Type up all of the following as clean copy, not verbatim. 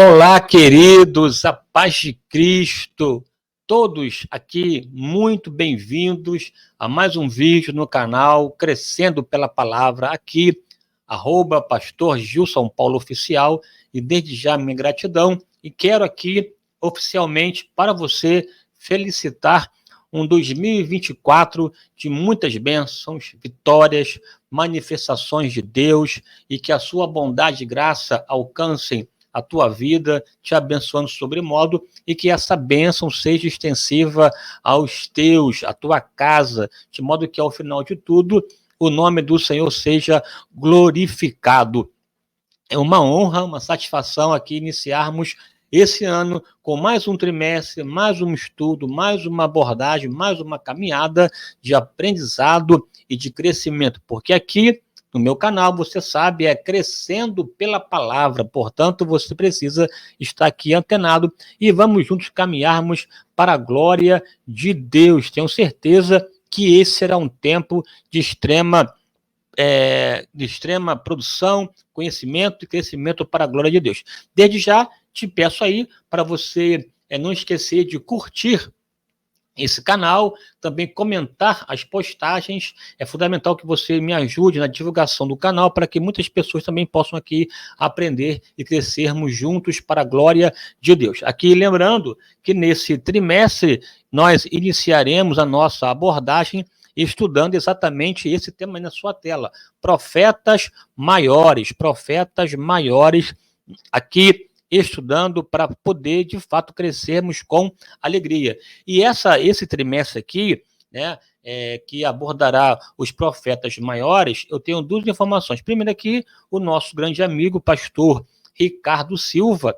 Olá, queridos, a paz de Cristo, todos aqui muito bem-vindos a mais um vídeo no canal Crescendo pela Palavra, aqui, @pastor Gilson Paulo Oficial, e desde já minha gratidão, e quero aqui oficialmente para você felicitar um 2024 de muitas bênçãos, vitórias, manifestações de Deus, e que a sua bondade e graça alcancem a tua vida, te abençoando sobremodo, e que essa bênção seja extensiva aos teus, à tua casa, de modo que ao final de tudo, o nome do Senhor seja glorificado. É uma honra, uma satisfação aqui iniciarmos esse ano com mais um trimestre, mais um estudo, mais uma abordagem, mais uma caminhada de aprendizado e de crescimento, porque aqui no meu canal, você sabe, é Crescendo pela Palavra, portanto, você precisa estar aqui antenado e vamos juntos caminharmos para a glória de Deus. Tenho certeza que esse será um tempo de extrema produção, conhecimento e crescimento para a glória de Deus. Desde já, te peço aí para você não esquecer de curtir esse canal, também comentar as postagens. É fundamental que você me ajude na divulgação do canal para que muitas pessoas também possam aqui aprender e crescermos juntos para a glória de Deus. Aqui lembrando que nesse trimestre nós iniciaremos a nossa abordagem estudando exatamente esse tema aí na sua tela, profetas maiores, aqui estudando para poder, de fato, crescermos com alegria. E esse trimestre aqui, né, que abordará os profetas maiores, eu tenho duas informações. Primeiro aqui, o nosso grande amigo, pastor Ricardo Silva,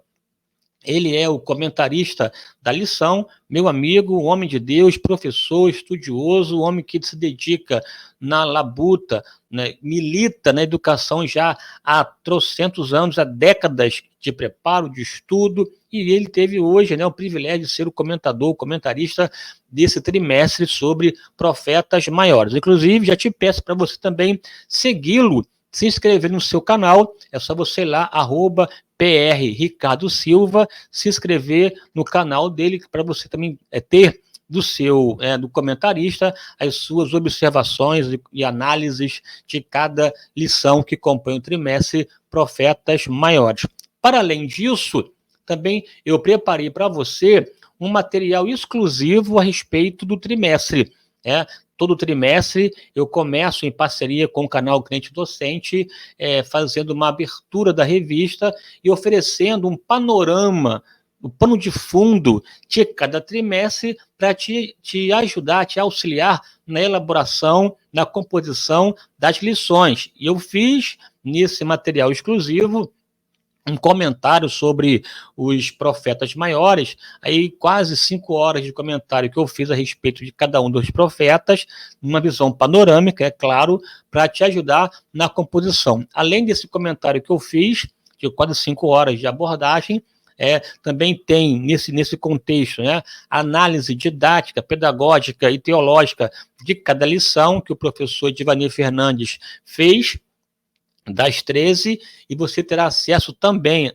ele é o comentarista da lição, meu amigo, homem de Deus, professor, estudioso, homem que se dedica na labuta, né, milita na educação já há trocentos anos, há décadas de preparo, de estudo, e ele teve hoje, né, o privilégio de ser o comentarista desse trimestre sobre profetas maiores. Inclusive, já te peço para você também segui-lo, se inscrever no seu canal, é só você ir lá, @PR Ricardo Silva, se inscrever no canal dele, para você também ter do comentarista as suas observações e análises de cada lição que compõe o trimestre Profetas Maiores. Para além disso, também eu preparei para você um material exclusivo a respeito do trimestre. Todo trimestre eu começo em parceria com o canal Crente Docente, fazendo uma abertura da revista e oferecendo um panorama, o pano de fundo de cada trimestre para te ajudar, te auxiliar na elaboração, na composição das lições. E eu fiz nesse material exclusivo um comentário sobre os profetas maiores, aí quase 5 horas de comentário que eu fiz a respeito de cada um dos profetas, numa visão panorâmica, é claro, para te ajudar na composição. Além desse comentário que eu fiz, de quase 5 horas de abordagem, também tem nesse contexto, né, análise didática, pedagógica e teológica de cada lição que o professor Edvanir Fernandes fez, das 13, e você terá acesso também,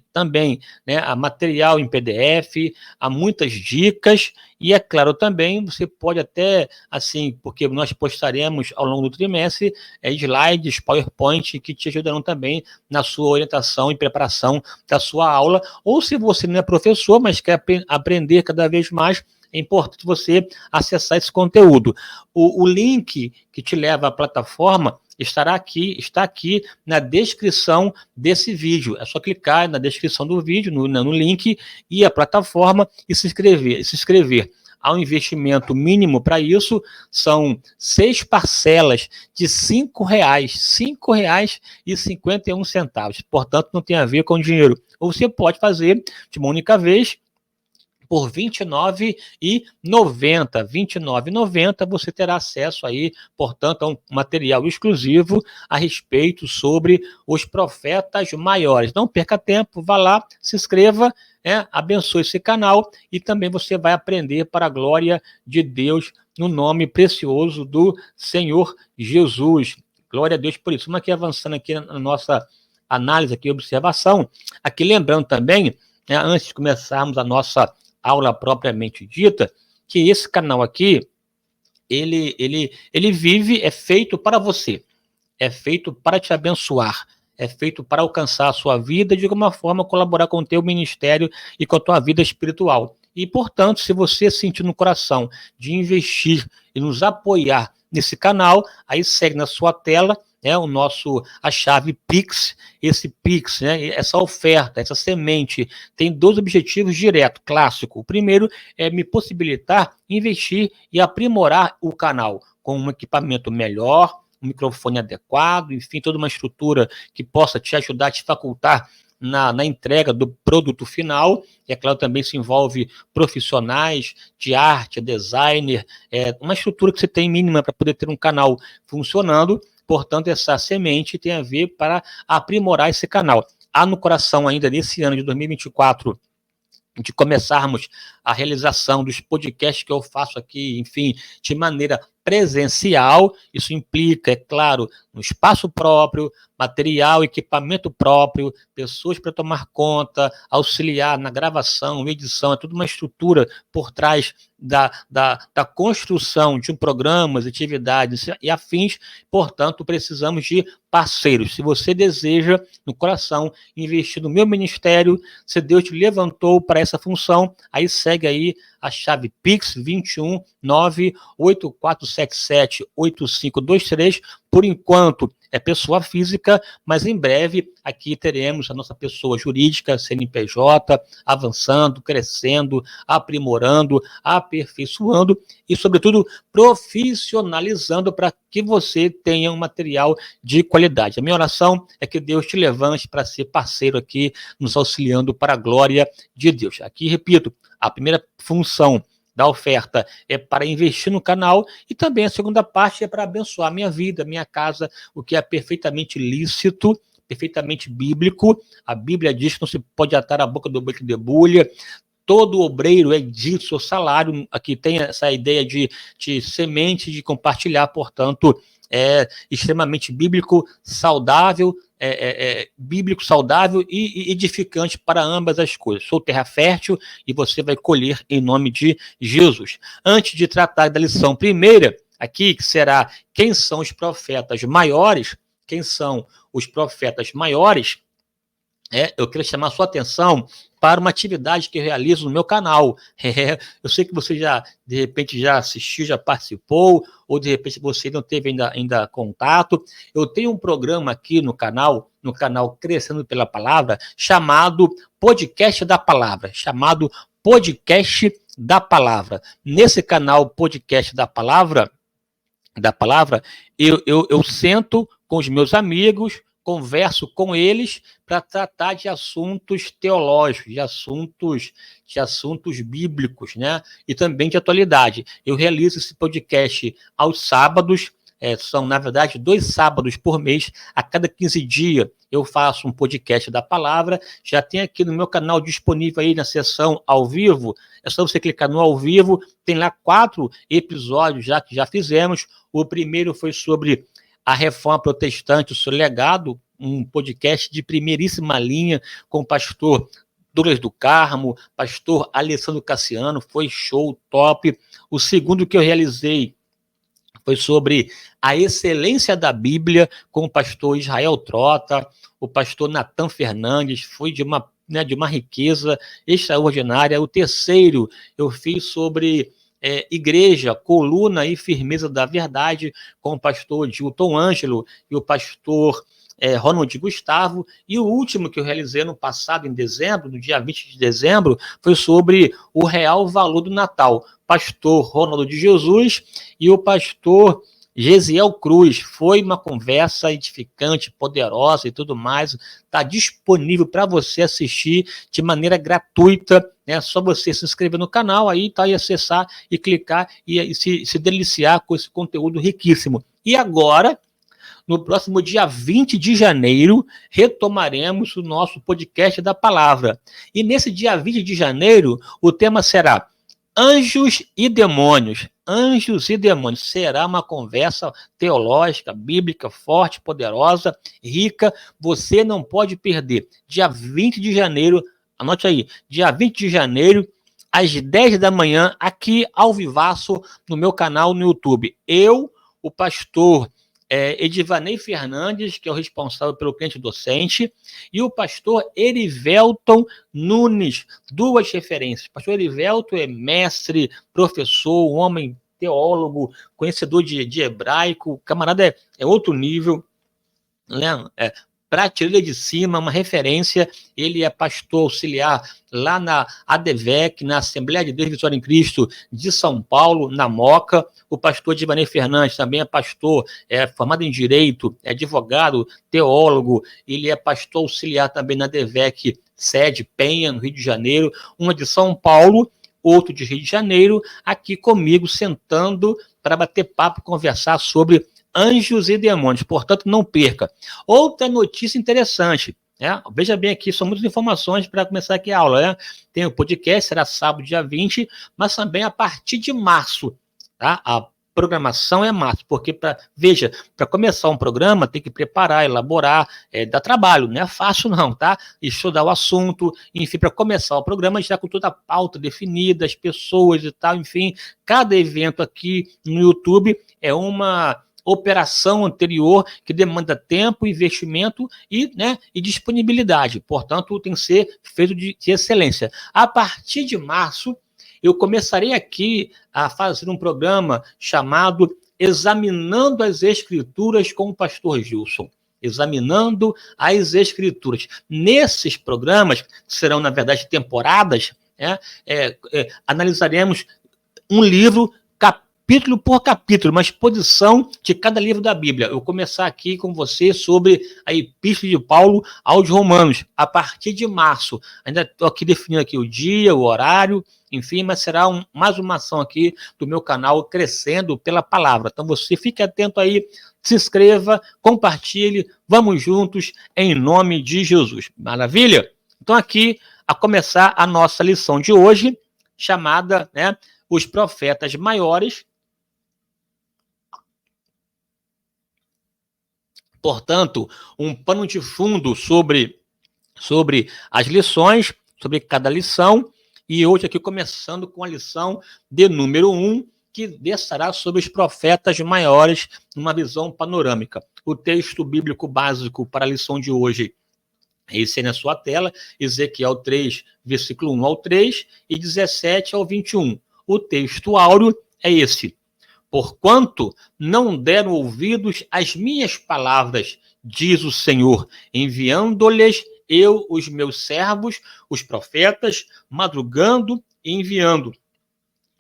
né, a material em PDF, a muitas dicas, e é claro também, você pode até, assim, porque nós postaremos ao longo do trimestre, slides, PowerPoint, que te ajudarão também na sua orientação e preparação da sua aula, ou se você não é professor, mas quer aprender cada vez mais, é importante você acessar esse conteúdo. O link que te leva à plataforma está aqui na descrição desse vídeo. É só clicar na descrição do vídeo, no link, e a plataforma e se inscrever. Há um investimento mínimo para isso, são 6 parcelas de R$ 5,51. Portanto, não tem a ver com dinheiro. Ou você pode fazer de uma única vez, por R$ 29,90. Você terá acesso aí, portanto, a um material exclusivo a respeito sobre os profetas maiores. Não perca tempo, vá lá, se inscreva, abençoe esse canal e também você vai aprender para a glória de Deus no nome precioso do Senhor Jesus. Glória a Deus por isso. Vamos aqui avançando aqui na nossa análise, aqui, observação. Aqui lembrando também né, antes de começarmos a nossa aula propriamente dita, que esse canal aqui, ele vive, é feito para você, é feito para te abençoar, é feito para alcançar a sua vida e, de alguma forma, colaborar com o teu ministério e com a tua vida espiritual. E, portanto, se você sentir no coração de investir e nos apoiar nesse canal, aí segue na sua tela, né, a chave Pix. Esse Pix, né, essa oferta, essa semente, tem dois objetivos diretos, clássico. O primeiro é me possibilitar investir e aprimorar o canal com um equipamento melhor, um microfone adequado, enfim, toda uma estrutura que possa te ajudar, te facultar na entrega do produto final. E, é claro, também se envolve profissionais de arte, designer, uma estrutura que você tem mínima para poder ter um canal funcionando. Portanto, essa semente tem a ver para aprimorar esse canal. Há no coração ainda, nesse ano de 2024, de começarmos a realização dos podcasts que eu faço aqui, enfim, de maneira presencial. Isso implica, é claro, um espaço próprio, material, equipamento próprio, pessoas para tomar conta, auxiliar na gravação, edição, é tudo uma estrutura por trás da construção de um programa, atividades e afins. Portanto, precisamos de parceiros. Se você deseja, no coração, investir no meu ministério, se Deus te levantou para essa função, aí segue aí a chave Pix 21 98477 8523. Por enquanto é pessoa física, mas em breve aqui teremos a nossa pessoa jurídica, CNPJ, avançando, crescendo, aprimorando, aperfeiçoando e, sobretudo, profissionalizando para que você tenha um material de qualidade. A minha oração é que Deus te levante para ser parceiro aqui, nos auxiliando para a glória de Deus. Aqui, repito, a primeira função da oferta é para investir no canal e também a segunda parte é para abençoar minha vida, minha casa, o que é perfeitamente lícito, perfeitamente bíblico. A Bíblia diz que não se pode atar a boca do boi que debulha. Todo obreiro é digno do seu salário. Aqui tem essa ideia de semente, de compartilhar, portanto, é extremamente bíblico, saudável, bíblico, saudável e edificante para ambas as coisas. Sou terra fértil e você vai colher em nome de Jesus. Antes de tratar da lição primeira, aqui, que será quem são os profetas maiores, eu queria chamar a sua atenção para uma atividade que eu realizo no meu canal. Eu sei que você de repente, já assistiu, já participou, ou de repente você não teve ainda contato. Eu tenho um programa aqui no canal Crescendo pela Palavra, chamado Podcast da Palavra, Nesse canal Podcast da Palavra, eu sento com os meus amigos, converso com eles para tratar de assuntos teológicos, de assuntos bíblicos, né? E também de atualidade. Eu realizo esse podcast aos sábados, são, na verdade, 2 sábados por mês. A cada 15 dias eu faço um podcast da palavra. Já tem aqui no meu canal disponível aí na seção ao vivo. É só você clicar no ao vivo. Tem lá 4 episódios que já fizemos. O primeiro foi sobre a Reforma Protestante, o seu legado, um podcast de primeiríssima linha com o pastor Douglas do Carmo, pastor Alessandro Cassiano, foi show, top. O segundo que eu realizei foi sobre a excelência da Bíblia com o pastor Israel Trota, o pastor Natan Fernandes, foi de uma riqueza extraordinária. O terceiro eu fiz sobre igreja, coluna e firmeza da verdade, com o pastor Gilton Ângelo e o pastor Ronald Gustavo. E o último que eu realizei no passado, em dezembro, no dia 20 de dezembro, foi sobre o real valor do Natal. Pastor Ronaldo de Jesus e o pastor Gesiel Cruz. Foi uma conversa edificante, poderosa e tudo mais. Está disponível para você assistir de maneira gratuita. É só você se inscrever no canal, aí tá, e acessar e clicar e se deliciar com esse conteúdo riquíssimo. E agora, no próximo dia 20 de janeiro, retomaremos o nosso podcast da palavra. E nesse dia 20 de janeiro, o tema será Anjos e Demônios. Anjos e Demônios. Será uma conversa teológica, bíblica, forte, poderosa, rica. Você não pode perder. Dia 20 de janeiro, anote aí, dia 20 de janeiro, às 10 da manhã, aqui ao vivaço no meu canal no YouTube. Eu, o pastor Edivanei Fernandes, que é o responsável pelo cliente docente, e o pastor Erivelton Nunes, duas referências. O pastor Erivelton é mestre, professor, um homem teólogo, conhecedor de hebraico, o camarada é outro nível, né? Prateleira de cima, uma referência. Ele é pastor auxiliar lá na ADVEC, na Assembleia de Deus Vitória em Cristo de São Paulo, na Moca. O pastor Edivanei Fernandes também é pastor, formado em Direito, é advogado, teólogo. Ele é pastor auxiliar também na ADVEC, sede Penha, no Rio de Janeiro. Uma de São Paulo, outro de Rio de Janeiro, aqui comigo, sentando para bater papo, conversar sobre anjos e demônios, portanto, não perca. Outra notícia interessante, né? Veja bem aqui, são muitas informações para começar aqui a aula, né? Tem o podcast, será sábado, dia 20, mas também a partir de março, tá? A programação é março, porque, para começar um programa, tem que preparar, elaborar, dá trabalho, não é fácil não, tá? Estudar o assunto, enfim, para começar o programa, já com toda a pauta definida, as pessoas e tal, enfim, cada evento aqui no YouTube é uma operação anterior que demanda tempo, investimento e disponibilidade. Portanto, tem que ser feito de excelência. A partir de março, eu começarei aqui a fazer um programa chamado Examinando as Escrituras com o pastor Gilson. Examinando as Escrituras. Nesses programas, que serão, na verdade, temporadas, analisaremos um livro, capítulo por capítulo, uma exposição de cada livro da Bíblia. Eu vou começar aqui com você sobre a Epístola de Paulo aos Romanos, a partir de março. Ainda estou aqui definindo aqui o dia, o horário, enfim, mas será mais uma ação aqui do meu canal Crescendo pela Palavra. Então você fique atento aí, se inscreva, compartilhe, vamos juntos em nome de Jesus. Maravilha? Então aqui, a começar a nossa lição de hoje, chamada, Os Profetas Maiores. Portanto, um pano de fundo sobre as lições, sobre cada lição, e hoje aqui começando com a lição de número 1, que versará sobre os profetas maiores, numa visão panorâmica. O texto bíblico básico para a lição de hoje, esse aí na sua tela, Ezequiel 3, versículo 1 ao 3 e 17 ao 21. O texto áureo é esse. Porquanto não deram ouvidos às minhas palavras, diz o Senhor, enviando-lhes eu os meus servos, os profetas, madrugando e enviando.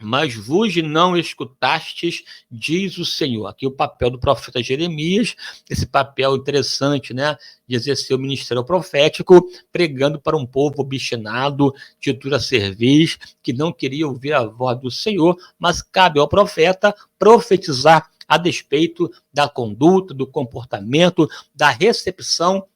Mas vos não escutastes, diz o Senhor. Aqui o papel do profeta Jeremias, esse papel interessante, de exercer o ministério profético, pregando para um povo obstinado, de dura cerviz, que não queria ouvir a voz do Senhor, mas cabe ao profeta profetizar a despeito da conduta, do comportamento, da recepção,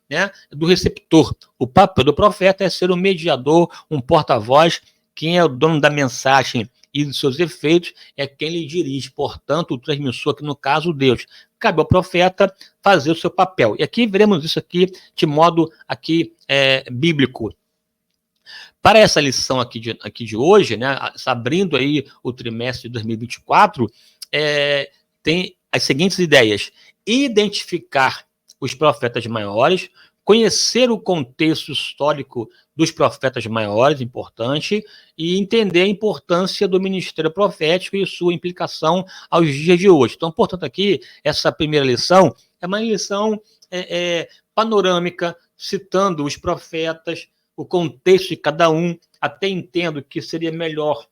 do receptor. O papel do profeta é ser um mediador, um porta-voz. Quem é o dono da mensagem e dos seus efeitos é quem lhe dirige, portanto, o transmissor, que no caso Deus. Cabe ao profeta fazer o seu papel. E aqui veremos isso aqui de modo aqui bíblico. Para essa lição aqui de hoje, abrindo aí o trimestre de 2024, tem as seguintes ideias: identificar os profetas maiores, conhecer o contexto histórico dos profetas maiores, importante, e entender a importância do ministério profético e sua implicação aos dias de hoje. Então, portanto, aqui, essa primeira lição é uma lição panorâmica, citando os profetas, o contexto de cada um. Até entendo que seria melhor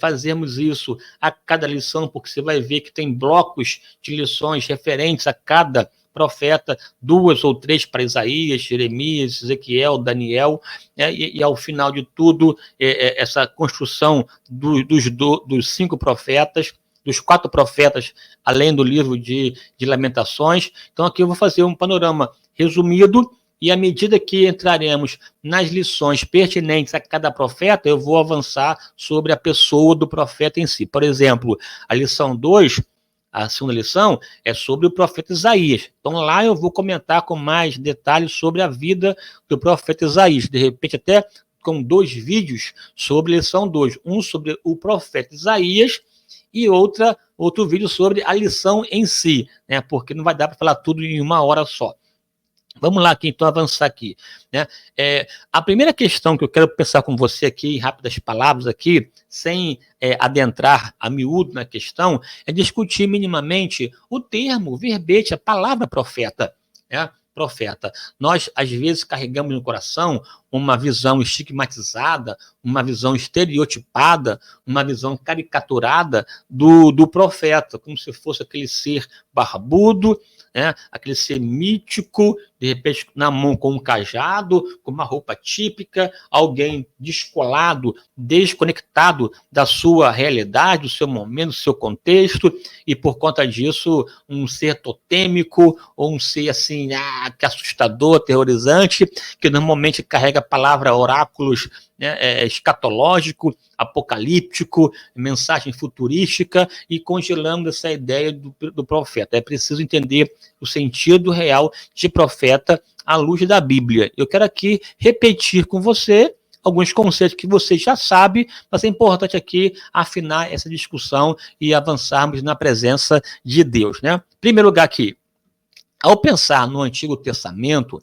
fazermos isso a cada lição, porque você vai ver que tem blocos de lições referentes a cada profeta, 2 ou 3 para Isaías, Jeremias, Ezequiel, Daniel, e ao final de tudo, essa construção dos 5 profetas, dos 4 profetas, além do livro de Lamentações. Então aqui eu vou fazer um panorama resumido, e à medida que entraremos nas lições pertinentes a cada profeta, eu vou avançar sobre a pessoa do profeta em si. Por exemplo, a lição 2, a segunda lição, é sobre o profeta Isaías. Então lá eu vou comentar com mais detalhes sobre a vida do profeta Isaías. De repente até com 2 vídeos sobre lição 2, um sobre o profeta Isaías e outro vídeo sobre a lição em si, né? Porque não vai dar para falar tudo em uma hora só. Vamos lá, aqui, então, avançar aqui, né? A primeira questão que eu quero pensar com você aqui, em rápidas palavras aqui, sem adentrar a miúdo na questão, é discutir minimamente o termo, o verbete, a palavra profeta, né? Profeta. Nós, às vezes, carregamos no coração uma visão estigmatizada, uma visão estereotipada, uma visão caricaturada do profeta, como se fosse aquele ser barbudo, né? Aquele ser mítico, de repente na mão com um cajado, com uma roupa típica, alguém descolado, desconectado da sua realidade, do seu momento, do seu contexto, e por conta disso, um ser totêmico, ou um ser assim, que assustador, aterrorizante, que normalmente carrega a palavra oráculos, né, escatológico, apocalíptico, mensagem futurística, e congelando essa ideia do profeta. É preciso entender o sentido real de profeta à luz da Bíblia. Eu quero aqui repetir com você alguns conceitos que você já sabe, mas é importante aqui afinar essa discussão e avançarmos na presença de Deus, né? Em primeiro lugar aqui, ao pensar no Antigo Testamento,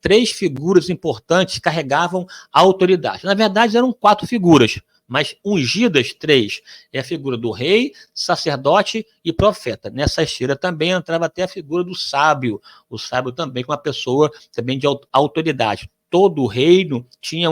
3 figuras importantes carregavam a autoridade. Na verdade, eram 4 figuras, mas ungidas 3. É a figura do rei, sacerdote e profeta. Nessa esteira também entrava até a figura do sábio. O sábio também, com uma pessoa também de autoridade. Todo o reino tinha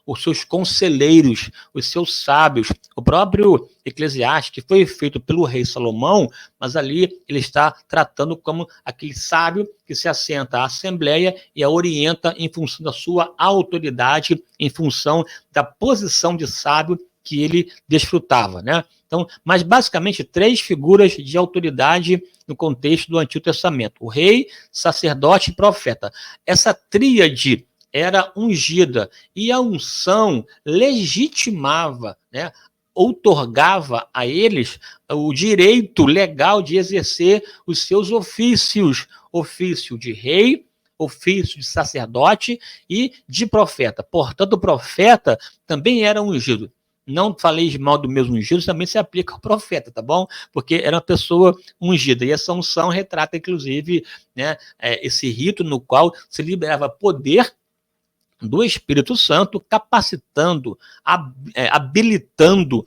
os seus conselheiros, os seus sábios. O próprio Eclesiastes, que foi feito pelo rei Salomão, mas ali ele está tratando como aquele sábio que se assenta à assembleia e a orienta em função da sua autoridade, em função da posição de sábio que ele desfrutava, né? Então, mas basicamente 3 figuras de autoridade no contexto do Antigo Testamento: o rei, sacerdote e profeta. Essa tríade era ungida e a unção legitimava, né, outorgava a eles o direito legal de exercer os seus ofícios, ofício de rei, ofício de sacerdote e de profeta. Portanto, o profeta também era ungido. Não falei mal do mesmo ungido, também se aplica ao profeta, tá bom? Porque era uma pessoa ungida. E essa unção retrata, inclusive, né, esse rito no qual se liberava poder do Espírito Santo, capacitando, habilitando,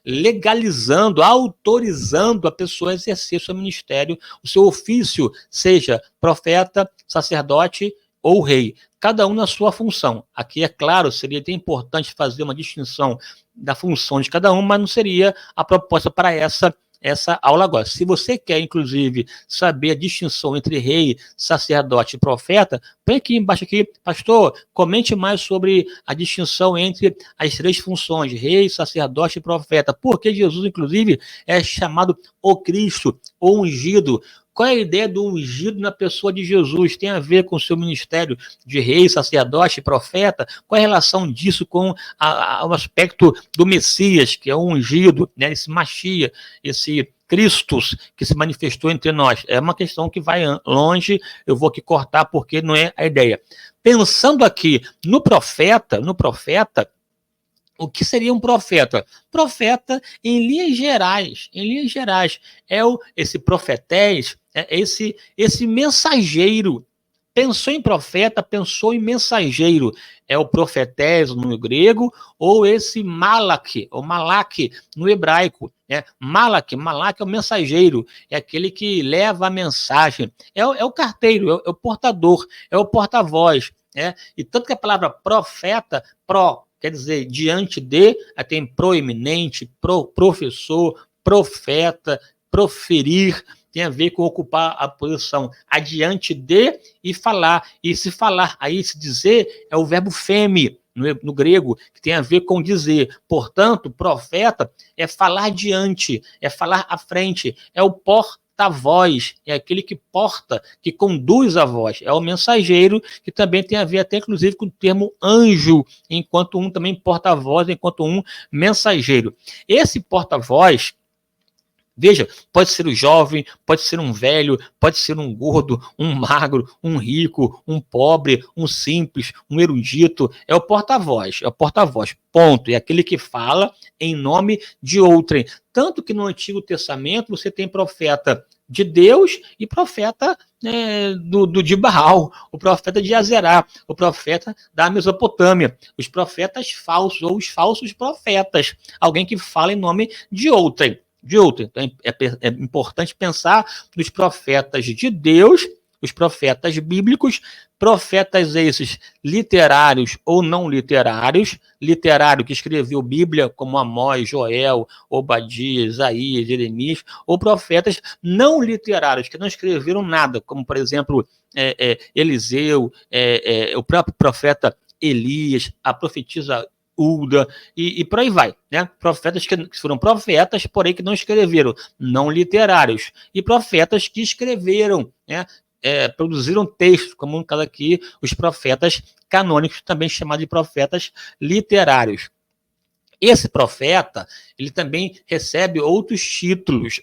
legalizando, autorizando a pessoa a exercer seu ministério, o seu ofício, seja profeta, sacerdote ou rei, cada um na sua função. Aqui, é claro, seria até importante fazer uma distinção da função de cada um, mas não seria a proposta para essa aula agora. Se você quer, inclusive, saber a distinção entre rei, sacerdote e profeta, põe aqui embaixo aqui, pastor, comente mais sobre a distinção entre as 3 funções, rei, sacerdote e profeta. Porque Jesus, inclusive, é chamado o Cristo, o ungido. Qual é a ideia do ungido na pessoa de Jesus? Tem a ver com o seu ministério de rei, sacerdote, profeta? Qual é a relação disso com o aspecto do Messias, que é o ungido, né? Esse Machia, esse Cristo que se manifestou entre nós? É uma questão que vai longe, eu vou aqui cortar porque não é a ideia. Pensando aqui no profeta, o que seria um profeta? Profeta, em linhas gerais, esse profetés, esse mensageiro. Pensou em profeta, pensou em mensageiro. É o profetés no grego, ou esse malak, ou malak no hebraico. Malak é o mensageiro, é aquele que leva a mensagem. É o carteiro, é o portador, é o porta-voz. E tanto que a palavra profeta, quer dizer, diante de, tem proeminente, professor, profeta, proferir, tem a ver com ocupar a posição adiante de e falar. E se falar, aí se dizer, é o verbo feme, no grego, que tem a ver com dizer. Portanto, profeta é falar diante, é falar à frente, é o porta-voz, é aquele que porta, que conduz a voz, é o mensageiro, que também tem a ver até inclusive com o termo anjo, enquanto um também porta-voz, enquanto um mensageiro. Esse porta-voz, Veja, pode ser um jovem, pode ser um velho, pode ser um gordo, um magro, um rico, um pobre, um simples, um erudito. É o porta-voz, ponto. É aquele que fala em nome de outrem. Tanto que no Antigo Testamento você tem profeta de Deus e profeta de Baal, o profeta de Azerá, o profeta da Mesopotâmia, os profetas falsos ou os falsos profetas, alguém que fala em nome de outrem. Então, é importante pensar nos profetas de Deus, os profetas bíblicos, profetas esses literários ou não literários, literário que escreveu Bíblia, como Amós, Joel, Obadias, Isaías, Jeremias, ou profetas não literários, que não escreveram nada, como, por exemplo, Eliseu, o próprio profeta Elias, a profetisa Ulda, e por aí vai, né? Profetas que foram profetas, porém que não escreveram, não literários, e profetas que escreveram, né? Produziram textos, como no caso aqui, os profetas canônicos, também chamados de profetas literários. Esse profeta, ele também recebe outros títulos,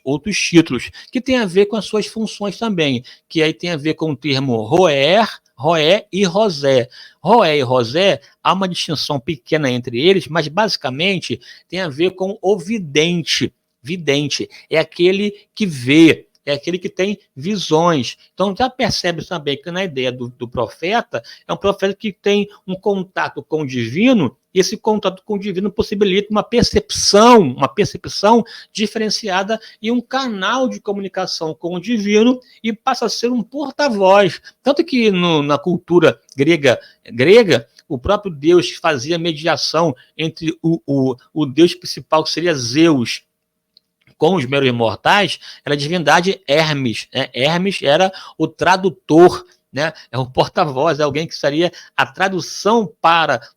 que tem a ver com as suas funções também, que aí tem a ver com o termo roé e rosé. Roé e rosé, há uma distinção pequena entre eles, mas basicamente tem a ver com o vidente. Vidente é aquele que vê, é aquele que tem visões. Então, já percebe também que na ideia do profeta, é um profeta que tem um contato com o divino, e esse contato com o divino possibilita uma percepção diferenciada e um canal de comunicação com o divino, e passa a ser um porta-voz. Tanto que na cultura grega, o próprio Deus fazia mediação entre o Deus principal, que seria Zeus, com os meros mortais, era a divindade Hermes. Né? Hermes era o tradutor, né? É o porta-voz, é alguém que seria a tradução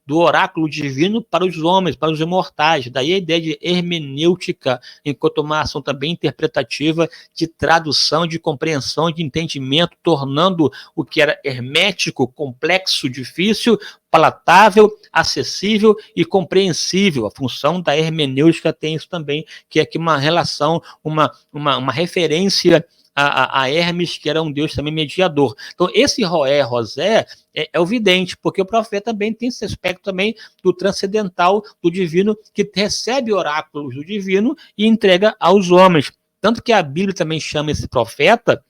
do oráculo divino para os homens, para os imortais. Daí a ideia de hermenêutica, enquanto uma ação também interpretativa de tradução, de compreensão, de entendimento, tornando o que era hermético, complexo, difícil, palatável, acessível e compreensível. A função da hermenêutica tem isso também, que é aqui uma relação, uma referência a Hermes, que era um deus também mediador. Então, esse Rosé é o vidente, porque o profeta também tem esse aspecto também do transcendental, do divino, que recebe oráculos do divino e entrega aos homens. Tanto que a Bíblia também chama esse profeta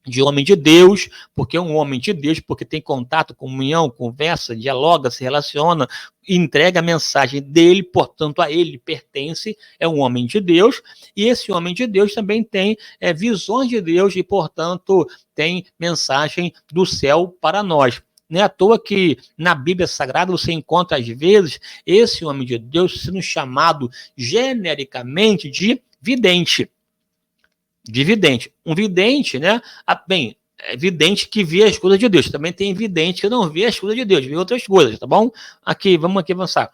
de homem de Deus, porque é um homem de Deus, porque tem contato, comunhão, conversa, dialoga, se relaciona, entrega a mensagem dele, portanto a ele pertence, é um homem de Deus, e esse homem de Deus também tem visões de Deus e, portanto, tem mensagem do céu para nós. Não é à toa que na Bíblia Sagrada você encontra, às vezes, esse homem de Deus sendo chamado genericamente de vidente. Um vidente, né? Bem, é vidente que vê as coisas de Deus. Também tem vidente que não vê as coisas de Deus, vê outras coisas, tá bom? Vamos aqui avançar.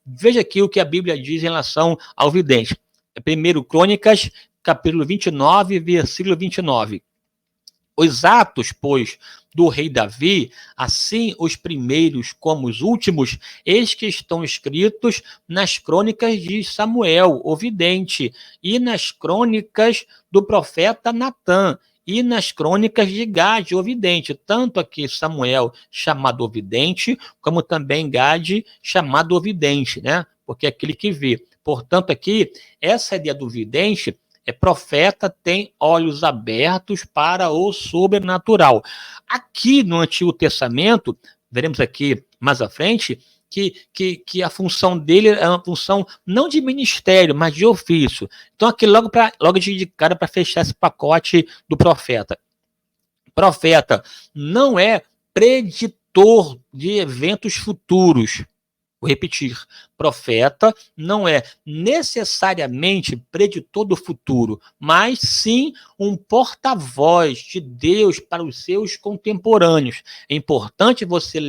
Veja aqui o que a Bíblia diz em relação ao vidente. 1 Crônicas, capítulo 29, versículo 29. Os atos, pois, do rei Davi, assim os primeiros como os últimos, eis que estão escritos nas crônicas de Samuel, o vidente, e nas crônicas do profeta Natã, e nas crônicas de Gade, o vidente. Tanto aqui Samuel, chamado o vidente, como também Gade, chamado o vidente, né? Porque é aquele que vê. Portanto, aqui, essa ideia do vidente profeta tem olhos abertos para o sobrenatural. Aqui no Antigo Testamento, veremos aqui mais à frente, que a função dele é uma função não de ministério, mas de ofício. Então, aqui logo de cara para fechar esse pacote do profeta. Profeta não é preditor de eventos futuros. Vou repetir, profeta não é necessariamente preditor do futuro, mas sim um porta-voz de Deus para os seus contemporâneos. É importante você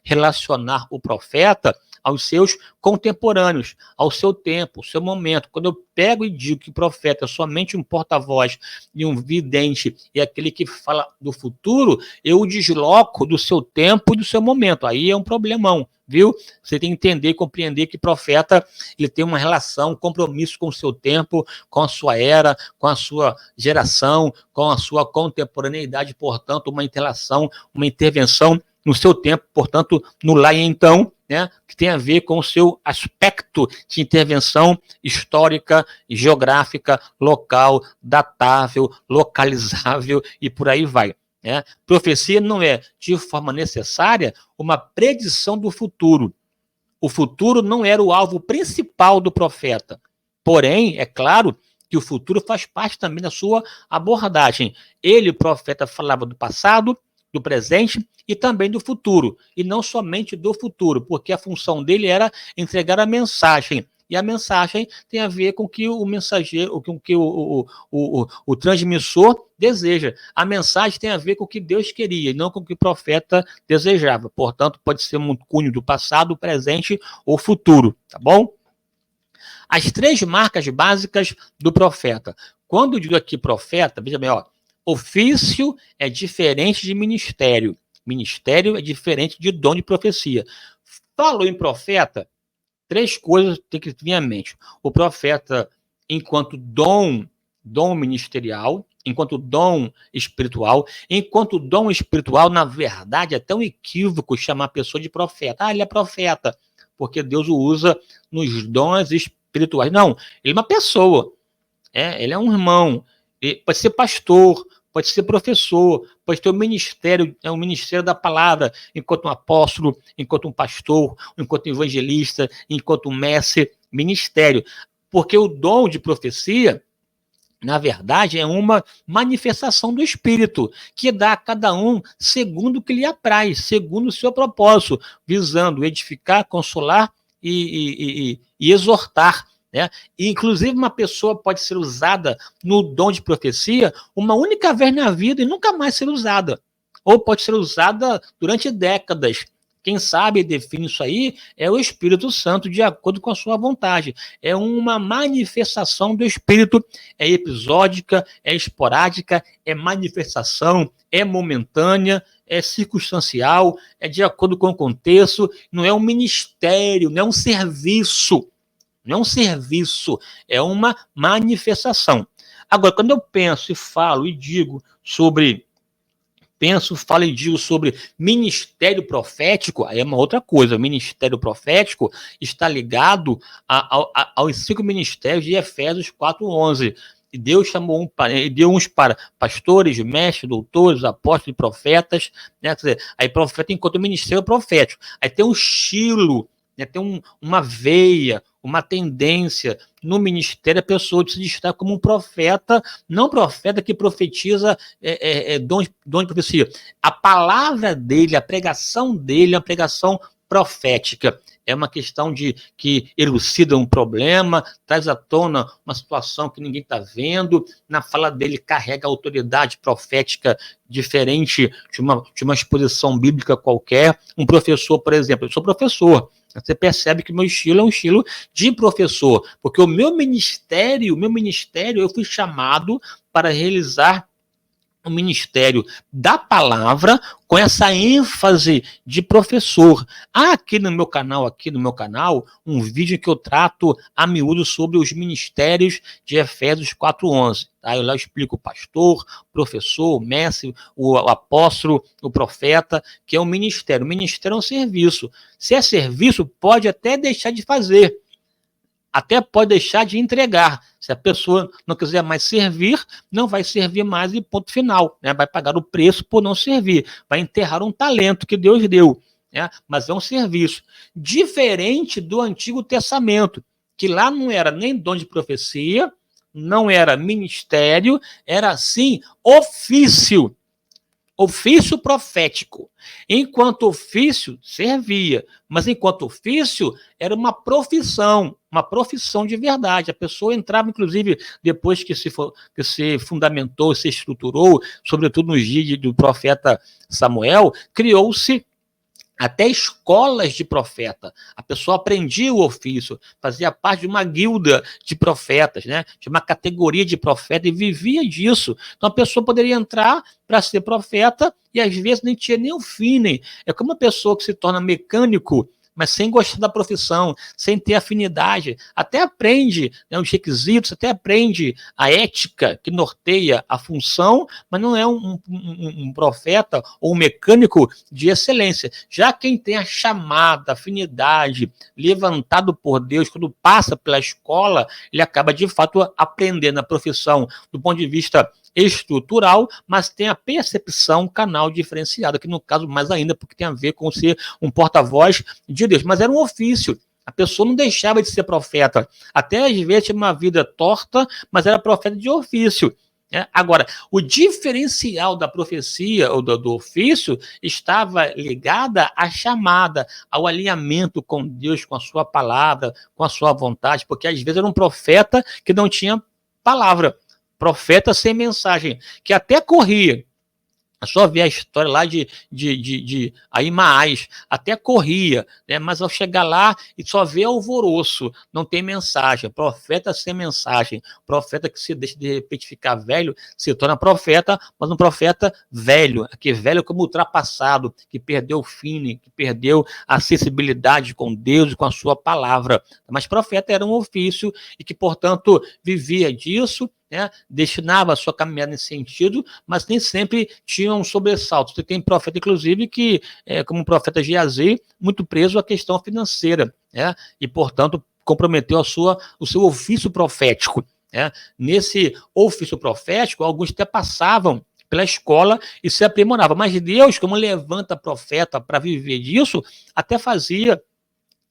relacionar o profeta aos seus contemporâneos, ao seu tempo, ao seu momento. Quando eu pego e digo que o profeta é somente um porta-voz e um vidente e aquele que fala do futuro, eu o desloco do seu tempo e do seu momento. Aí é um problemão, viu? Você tem que entender e compreender que profeta ele tem uma relação, um compromisso com o seu tempo, com a sua era, com a sua geração, com a sua contemporaneidade, portanto, uma interação, uma intervenção no seu tempo, portanto, no lá e então, né, que tem a ver com o seu aspecto de intervenção histórica, geográfica, local, datável, localizável e por aí vai. Né? Profecia não é, de forma necessária, uma predição do futuro. O futuro não era o alvo principal do profeta. Porém, é claro que o futuro faz parte também da sua abordagem. Ele, o profeta, falava do passado, do presente e também do futuro, e não somente do futuro, porque a função dele era entregar a mensagem, e a mensagem tem a ver com o que o mensageiro, com o que o transmissor deseja. A mensagem tem a ver com o que Deus queria, e não com o que o profeta desejava. Portanto, pode ser um cunho do passado, presente ou futuro, tá bom? As 3 marcas básicas do profeta. Quando eu digo aqui profeta, veja bem, ó, ofício é diferente de ministério. Ministério é diferente de dom de profecia. Falou em profeta, 3 coisas tem que vir à mente. O profeta, enquanto dom ministerial, enquanto dom espiritual, na verdade, é até um equívoco chamar a pessoa de profeta. Ele é profeta, porque Deus o usa nos dons espirituais. Não, ele é uma pessoa. Ele é um irmão. Ele pode ser pastor, pode ser professor, pode ter um ministério, é um ministério da palavra, enquanto um apóstolo, enquanto um pastor, enquanto um evangelista, enquanto um mestre, ministério. Porque o dom de profecia, na verdade, é uma manifestação do Espírito, que dá a cada um segundo o que lhe apraz, segundo o seu propósito, visando edificar, consolar e exortar. Né? E, inclusive, uma pessoa pode ser usada no dom de profecia uma única vez na vida e nunca mais ser usada. Ou pode ser usada durante décadas. Quem sabe define isso aí é o Espírito Santo, de acordo com a sua vontade. É uma manifestação do Espírito, é episódica, é esporádica, é manifestação, é momentânea, é circunstancial, é de acordo com o contexto, não é um ministério, não é um serviço. Não é um serviço, é uma manifestação. Agora, quando eu penso e falo e digo sobre ministério profético, aí é uma outra coisa. O ministério profético está ligado aos 5 ministérios de Efésios 4:11. E Deus chamou deu uns para pastores, mestres, doutores, apóstolos e profetas. Né? Quer dizer, aí profeta enquanto ministério profético. Aí tem um estilo, né? Tem uma veia, uma tendência no ministério, a pessoa se destaca como um profeta, não profeta que profetiza dom de profecia. A palavra dele, a pregação dele é uma pregação profética. É uma questão que elucida um problema, traz à tona uma situação que ninguém está vendo. Na fala dele carrega autoridade profética diferente de uma exposição bíblica qualquer. Um professor, por exemplo, eu sou professor. Você percebe que o meu estilo é um estilo de professor, porque o meu ministério, eu fui chamado para realizar o ministério da palavra com essa ênfase de professor. Há aqui no meu canal, um vídeo que eu trato a miúdo sobre os ministérios de Efésios 4:11. Tá? Eu lá explico o pastor, professor, o mestre, o apóstolo, o profeta, que é um ministério. O ministério é um serviço. Se é serviço, pode até deixar de fazer. Até pode deixar de entregar. Se a pessoa não quiser mais servir, não vai servir mais e ponto final. Né? Vai pagar o preço por não servir. Vai enterrar um talento que Deus deu. Né? Mas é um serviço. Diferente do Antigo Testamento, que lá não era nem dom de profecia, não era ministério, era sim ofício. Ofício profético. Enquanto ofício servia, mas enquanto ofício era uma profissão de verdade. A pessoa entrava, inclusive, depois que se fundamentou, se estruturou, sobretudo nos dias do profeta Samuel, criou-se até escolas de profeta. A pessoa aprendia o ofício, fazia parte de uma guilda de profetas, né? De uma categoria de profeta e vivia disso. Então a pessoa poderia entrar para ser profeta e às vezes nem tinha nem o feeling. É como uma pessoa que se torna mecânico, mas sem gostar da profissão, sem ter afinidade, até aprende, né, os requisitos, até aprende a ética que norteia a função, mas não é um profeta ou um mecânico de excelência. Já quem tem a chamada, a afinidade, levantado por Deus, quando passa pela escola, ele acaba de fato aprendendo a profissão do ponto de vista estrutural, mas tem a percepção canal diferenciada, que no caso mais ainda, porque tem a ver com ser um porta-voz de Deus, mas era um ofício. A pessoa não deixava de ser profeta. Até às vezes tinha uma vida torta, mas era profeta de ofício. Agora, o diferencial da profecia ou do ofício estava ligada à chamada, ao alinhamento com Deus, com a sua palavra, com a sua vontade, porque às vezes era um profeta que não tinha palavra, profeta sem mensagem, que até corria. É só ver a história lá de Aimaas, até corria, né? Mas ao chegar lá e só vê alvoroço, não tem mensagem. Profeta sem mensagem, profeta que se deixa de repente ficar velho, se torna profeta, mas um profeta velho, que velho como ultrapassado, que perdeu o feeling, que perdeu a sensibilidade com Deus e com a sua palavra. Mas profeta era um ofício e que, portanto, vivia disso, né, destinava a sua caminhada nesse sentido, mas nem sempre tinha um sobressalto. Você tem profeta, inclusive, que, como o profeta Geazi, muito preso à questão financeira, né, e, portanto, comprometeu o seu ofício profético. Né. Nesse ofício profético, alguns até passavam pela escola e se aprimoravam. Mas Deus, como levanta profeta para viver disso, até fazia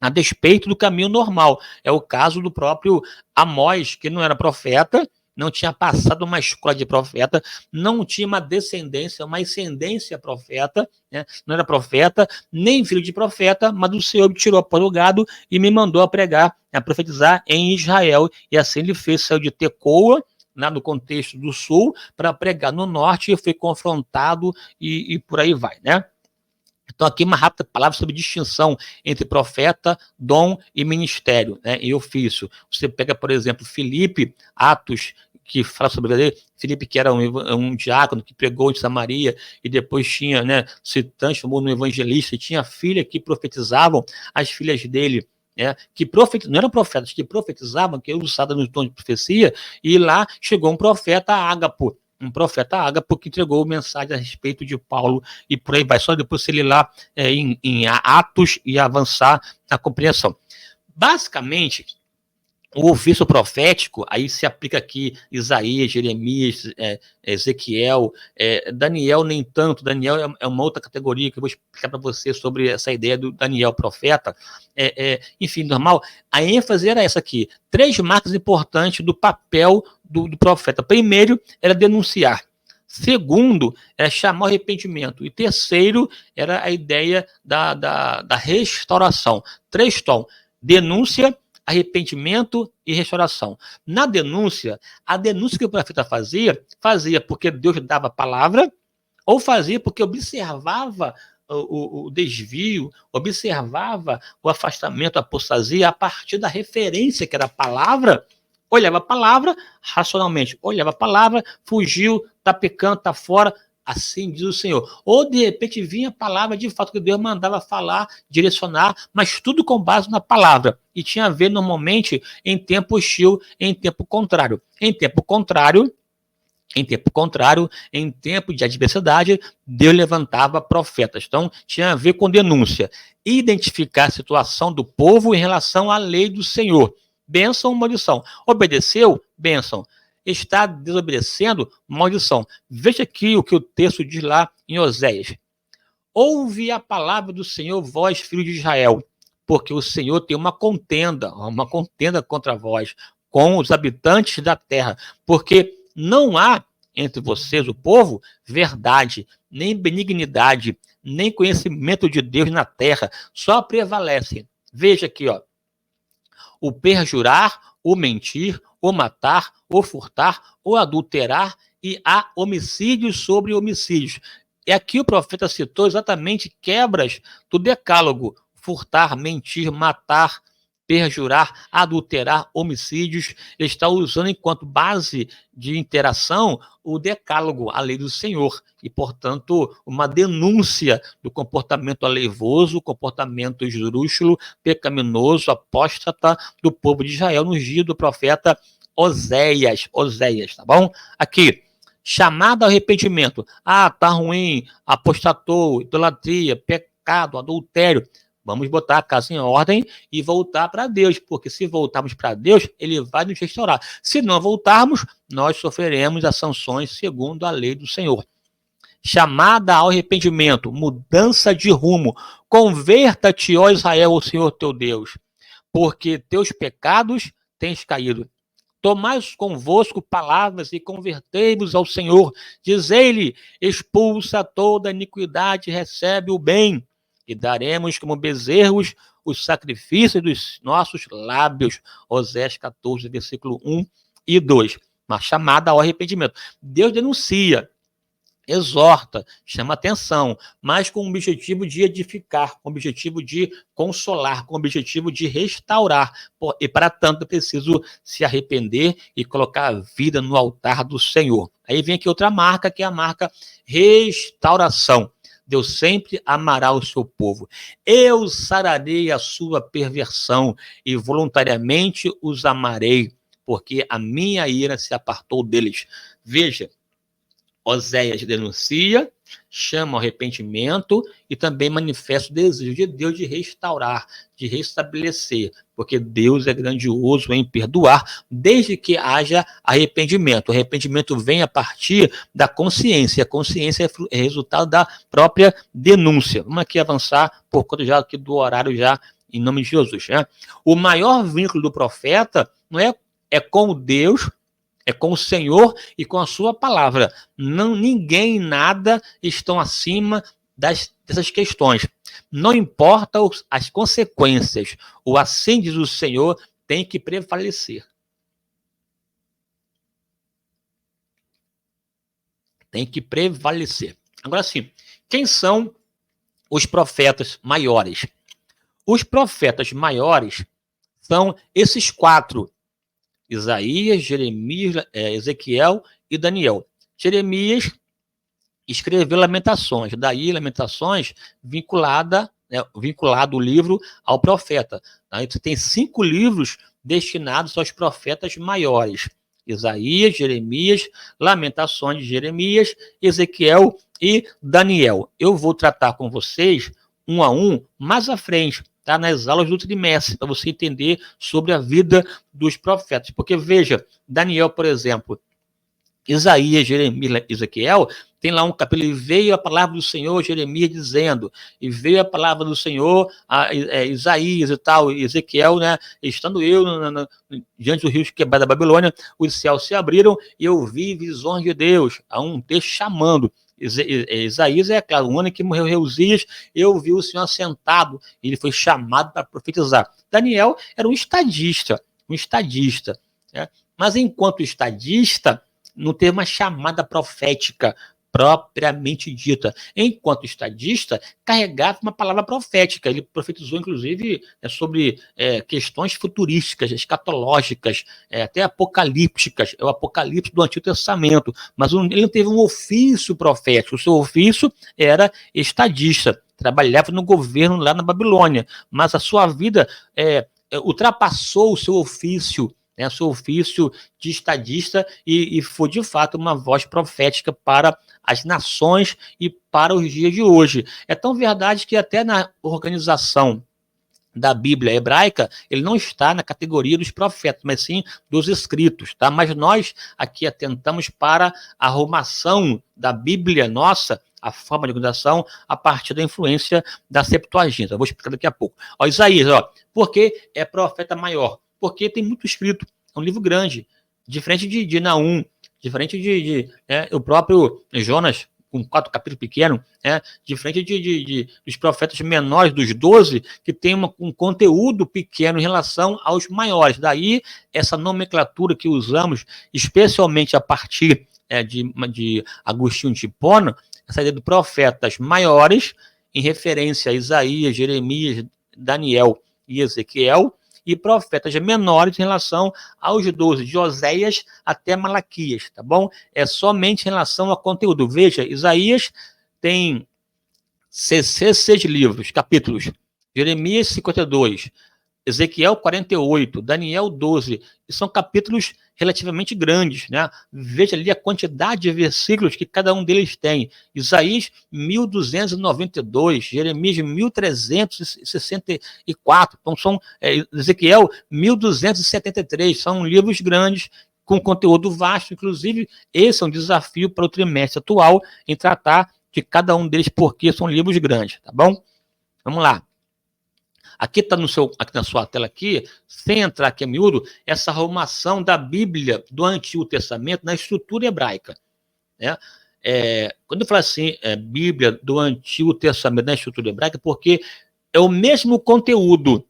a despeito do caminho normal. É o caso do próprio Amós, que não era profeta, não tinha passado uma escola de profeta, não tinha uma descendência, uma ascendência profeta, né? Não era profeta, nem filho de profeta, mas o Senhor me tirou para o gado e me mandou a pregar, a profetizar em Israel. E assim ele fez, saiu de Tecoa, no contexto do sul, para pregar no norte, e foi confrontado e por aí vai, né? Então, aqui uma rápida palavra sobre distinção entre profeta, dom e ministério, né, e ofício. Você pega, por exemplo, Filipe, Atos, que fala sobre ele, Filipe, que era um diácono que pregou em Samaria e depois tinha, né, se transformou num evangelista e tinha filha que profetizavam, as filhas dele, que não eram profetas, que profetizavam, que eram usadas no tom de profecia, e lá chegou um profeta Ágapo, que entregou mensagem a respeito de Paulo e por aí vai. Só depois se ele lá em Atos e avançar na compreensão. Basicamente, o ofício profético, aí se aplica aqui Isaías, Jeremias, Ezequiel, Daniel nem tanto. Daniel é uma outra categoria que eu vou explicar para você sobre essa ideia do Daniel profeta. Enfim, normal. A ênfase era essa aqui. 3 marcas importantes do papel do profeta. Primeiro, era denunciar. Segundo, era chamar o arrependimento. E terceiro, era a ideia da restauração. 3 tons. Denúncia, arrependimento e restauração. Na denúncia, a denúncia que o profeta fazia porque Deus dava a palavra, ou fazia porque observava o desvio, observava o afastamento, a apostasia, a partir da referência que era a palavra, olhava a palavra racionalmente, olhava a palavra, fugiu, está pecando, está fora, assim diz o Senhor. Ou, de repente, vinha a palavra de fato que Deus mandava falar, direcionar, mas tudo com base na palavra. E tinha a ver, normalmente, em tempo hostil, em tempo contrário. Em tempo contrário, em tempo de adversidade, Deus levantava profetas. Então, tinha a ver com denúncia. Identificar a situação do povo em relação à lei do Senhor. Bênção ou maldição. Obedeceu? Bênção. Está desobedecendo? Maldição. Veja aqui o que o texto diz lá em Oséias. Ouve a palavra do Senhor, vós, filhos de Israel, porque o Senhor tem uma contenda contra vós, com os habitantes da terra, porque não há entre vocês, o povo, verdade, nem benignidade, nem conhecimento de Deus na terra, só prevalecem. Veja aqui, ó, o perjurar, o mentir, o matar, o furtar, o adulterar, e há homicídios sobre homicídios. E aqui o profeta citou exatamente quebras do decálogo: furtar, mentir, matar, perjurar, adulterar, homicídios. Ele está usando enquanto base de interação o decálogo, a lei do Senhor, e, portanto, uma denúncia do comportamento aleivoso, comportamento esdrúxulo, pecaminoso, apóstata do povo de Israel nos dias do profeta Oséias, tá bom? Aqui, chamada ao arrependimento. Tá ruim, apostatou, idolatria, pecado, adultério. Vamos botar a casa em ordem e voltar para Deus, porque se voltarmos para Deus, Ele vai nos restaurar. Se não voltarmos, nós sofreremos as sanções segundo a lei do Senhor. Chamada ao arrependimento, mudança de rumo. Converta-te, ó Israel, ao Senhor teu Deus, porque teus pecados tens caído. Tomai convosco palavras e convertei-vos ao Senhor. Dizei-lhe: expulsa toda iniquidade, recebe o bem, e daremos como bezerros os sacrifícios dos nossos lábios. Oséias 14, versículo 1 e 2. Uma chamada ao arrependimento. Deus denuncia, exorta, chama atenção, mas com o objetivo de edificar, com o objetivo de consolar, com o objetivo de restaurar. E para tanto é preciso se arrepender e colocar a vida no altar do Senhor. Aí vem aqui outra marca, que é a marca restauração. Deus sempre amará o seu povo. Eu sararei a sua perversão e voluntariamente os amarei, porque a minha ira se apartou deles. Veja, Oséias denuncia, chama ao arrependimento e também manifesta o desejo de Deus de restaurar, de restabelecer, porque Deus é grandioso em perdoar, desde que haja arrependimento. O arrependimento vem a partir da consciência. A consciência é resultado da própria denúncia. Vamos aqui avançar, por conta já aqui do horário, já em nome de Jesus. Né? O maior vínculo do profeta não é com Deus, é com o Senhor e com a sua palavra. Não, ninguém, nada estão acima dessas questões. Não importa as consequências. O assim diz o Senhor tem que prevalecer. Tem que prevalecer. Agora sim, quem são os profetas maiores? Os profetas maiores são esses 4: Isaías, Jeremias, Ezequiel e Daniel. Jeremias escreveu Lamentações, daí Lamentações vinculado o livro ao profeta. Tá? Então, tem 5 livros destinados aos profetas maiores: Isaías, Jeremias, Lamentações de Jeremias, Ezequiel e Daniel. Eu vou tratar com vocês um a um mais à frente, tá? Nas aulas do trimestre, para você entender sobre a vida dos profetas. Porque, veja, Daniel, por exemplo, Isaías, Jeremias, Ezequiel, tem lá um capítulo: e veio a palavra do Senhor, Jeremias dizendo, e veio a palavra do Senhor a Isaías e tal, Ezequiel, né? Estando eu diante do rio quebrado da Babilônia, os céus se abriram e eu vi visões de Deus. Há um texto chamando. Isaías é, claro, o ano que morreu Reusias, eu vi o Senhor sentado, e ele foi chamado para profetizar. Daniel era um estadista, né? Mas enquanto estadista, não teve uma chamada profética propriamente dita. Enquanto estadista, carregava uma palavra profética. Ele profetizou, inclusive, sobre questões futurísticas, escatológicas, até apocalípticas. É o Apocalipse do Antigo Testamento. Mas ele não teve um ofício profético. O seu ofício era estadista. Trabalhava no governo lá na Babilônia. Mas a sua vida ultrapassou o seu ofício, seu ofício de estadista, e foi de fato uma voz profética para as nações e para os dias de hoje. É tão verdade que até na organização da Bíblia hebraica, ele não está na categoria dos profetas, mas sim dos escritos, tá? Mas nós aqui atentamos para a arrumação da Bíblia nossa, a forma de organização, a partir da influência da Septuaginta. Eu vou explicar daqui a pouco. Isaías, por que é profeta maior? Porque tem muito escrito, é um livro grande, diferente de Naum, diferente de o próprio Jonas, com 4 capítulos pequenos, diferente dos profetas menores, dos 12, que tem um conteúdo pequeno em relação aos maiores. Daí, essa nomenclatura que usamos, especialmente a partir de Agostinho de Hipona, essa ideia de profetas maiores, em referência a Isaías, Jeremias, Daniel e Ezequiel, e profetas menores em relação aos 12, de Oséias até Malaquias, tá bom? É somente em relação ao conteúdo. Veja, Isaías tem 6 livros, capítulos. Jeremias 52, Ezequiel 48, Daniel 12, e são capítulos relativamente grandes, né? Veja ali a quantidade de versículos que cada um deles tem. Isaías 1292, Jeremias 1364, então são Ezequiel 1273, são livros grandes com conteúdo vasto, inclusive esse é um desafio para o trimestre atual em tratar de cada um deles porque são livros grandes, tá bom? Vamos lá. Aqui está aqui na sua tela aqui, sem entrar aqui a miúdo, essa arrumação da Bíblia do Antigo Testamento na estrutura hebraica. Né? Quando eu falo assim, Bíblia do Antigo Testamento na estrutura hebraica, porque é o mesmo conteúdo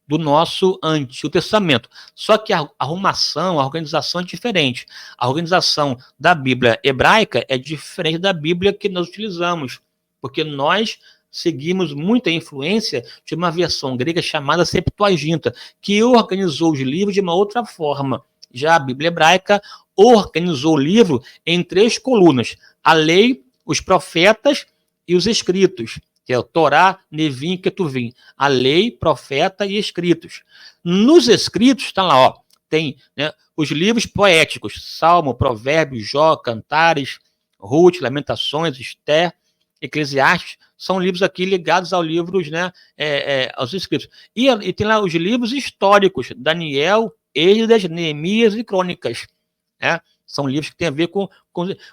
do nosso Antigo Testamento, só que a arrumação, a organização é diferente. A organização da Bíblia hebraica é diferente da Bíblia que nós utilizamos, porque nós seguimos muita influência de uma versão grega chamada Septuaginta, que organizou os livros de uma outra forma. Já a Bíblia hebraica organizou o livro em 3 colunas: a lei, os profetas e os escritos, que é o Torá, Nevim e Ketuvim. A lei, profeta e escritos. Nos escritos, está lá, ó, tem, né, os livros poéticos: Salmo, Provérbios, Jó, Cantares, Ruth, Lamentações, Esther, Eclesiastes. São livros aqui ligados aos livros, né, aos escritos. E tem lá os livros históricos: Daniel, Esdras, Neemias e Crônicas. Né? São livros que têm a ver com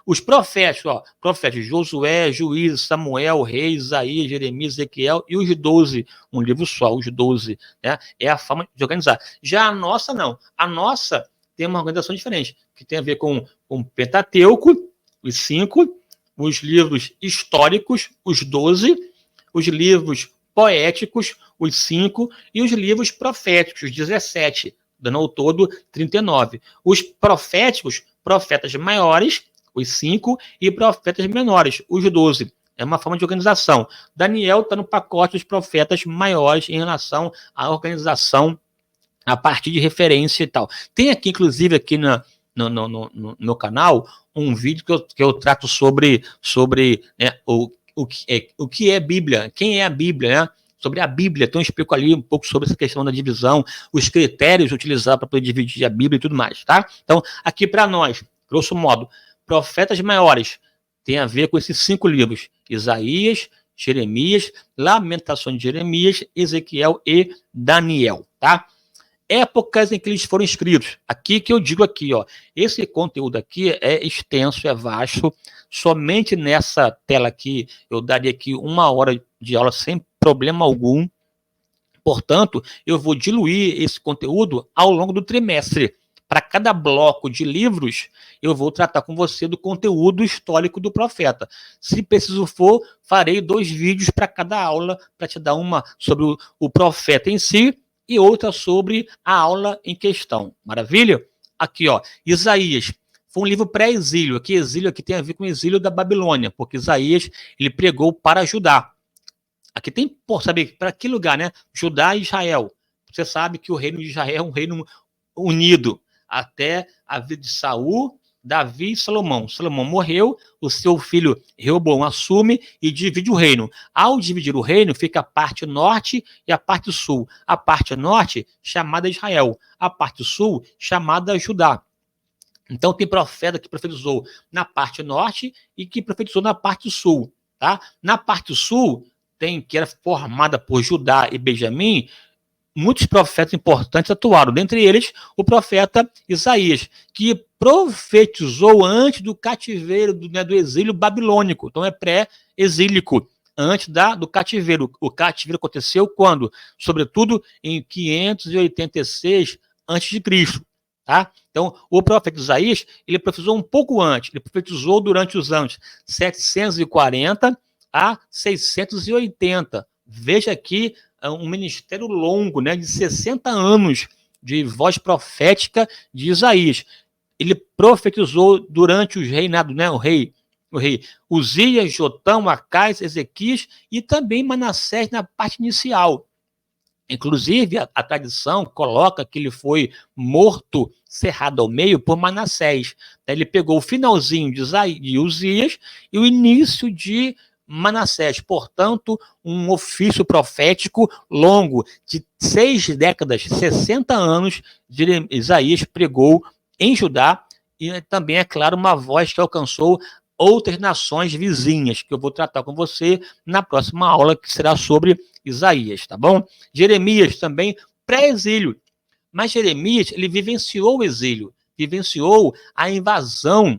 os profetas, ó, profetas Josué, Juízes, Samuel, Reis, Isaías, Jeremias, Ezequiel e os 12, um livro só, os 12. Né? É a forma de organizar. Já a nossa, não. A nossa tem uma organização diferente, que tem a ver com o Pentateuco, os 5, os livros históricos, os 12, os livros poéticos, os 5, e os livros proféticos, os 17, dando ao todo 39. Os proféticos, profetas maiores, os 5, e profetas menores, os 12. É uma forma de organização. Daniel está no pacote dos profetas maiores em relação à organização a partir de referência e tal. Tem aqui, inclusive, aqui no meu canal, um vídeo que eu trato sobre né, o que é Bíblia, quem é a Bíblia, né? Sobre a Bíblia. Então eu explico ali um pouco sobre essa questão da divisão, os critérios utilizados para poder dividir a Bíblia e tudo mais, tá? Então, aqui para nós, grosso modo, profetas maiores tem a ver com esses 5 livros: Isaías, Jeremias, Lamentações de Jeremias, Ezequiel e Daniel, tá? Épocas em que eles foram escritos. Aqui que eu digo aqui, ó, esse conteúdo aqui é extenso, é vasto. Somente nessa tela aqui eu daria aqui 1 hora de aula sem problema algum. Portanto, eu vou diluir esse conteúdo ao longo do trimestre. Para cada bloco de livros, eu vou tratar com você do conteúdo histórico do profeta. Se preciso for, farei 2 vídeos para cada aula, para te dar uma sobre o profeta em si e outra sobre a aula em questão. Maravilha? Aqui, ó, Isaías. Foi um livro pré-exílio. Aqui, exílio aqui tem a ver com o exílio da Babilônia, porque Isaías, ele pregou para Judá. Aqui tem, sabe, para que lugar, né? Judá e Israel. Você sabe que o reino de Israel é um reino unido até a vida de Saul, Davi e Salomão. Salomão morreu, o seu filho Reoboão assume e divide o reino. Ao dividir o reino, fica a parte norte e a parte sul. A parte norte, chamada Israel. A parte sul, chamada Judá. Então, tem profeta que profetizou na parte norte e que profetizou na parte sul. Tá? Na parte sul, que era formada por Judá e Benjamim, muitos profetas importantes atuaram, dentre eles o profeta Isaías, que profetizou antes do cativeiro, do exílio babilônico. Então é pré-exílico, antes do cativeiro. O cativeiro aconteceu quando? Sobretudo em 586 a.C. Tá? Então, o profeta Isaías, ele profetizou um pouco antes, ele profetizou durante os anos 740 a 680. Veja aqui um ministério longo, né, de 60 anos de voz profética de Isaías. ele profetizou durante os reinados, né? O rei Uzias, Jotão, Acais, Ezequias e também Manassés na parte inicial. Inclusive, a tradição coloca que ele foi morto, cerrado ao meio, por Manassés. Ele pegou o finalzinho de Uzias e o início de Manassés. Portanto, um ofício profético longo de 6 décadas, 60 anos, de Isaías pregou em Judá, e também, é claro, uma voz que alcançou outras nações vizinhas, que eu vou tratar com você na próxima aula, que será sobre Isaías, tá bom? Jeremias também, pré-exílio. Mas Jeremias, ele vivenciou o exílio, vivenciou a invasão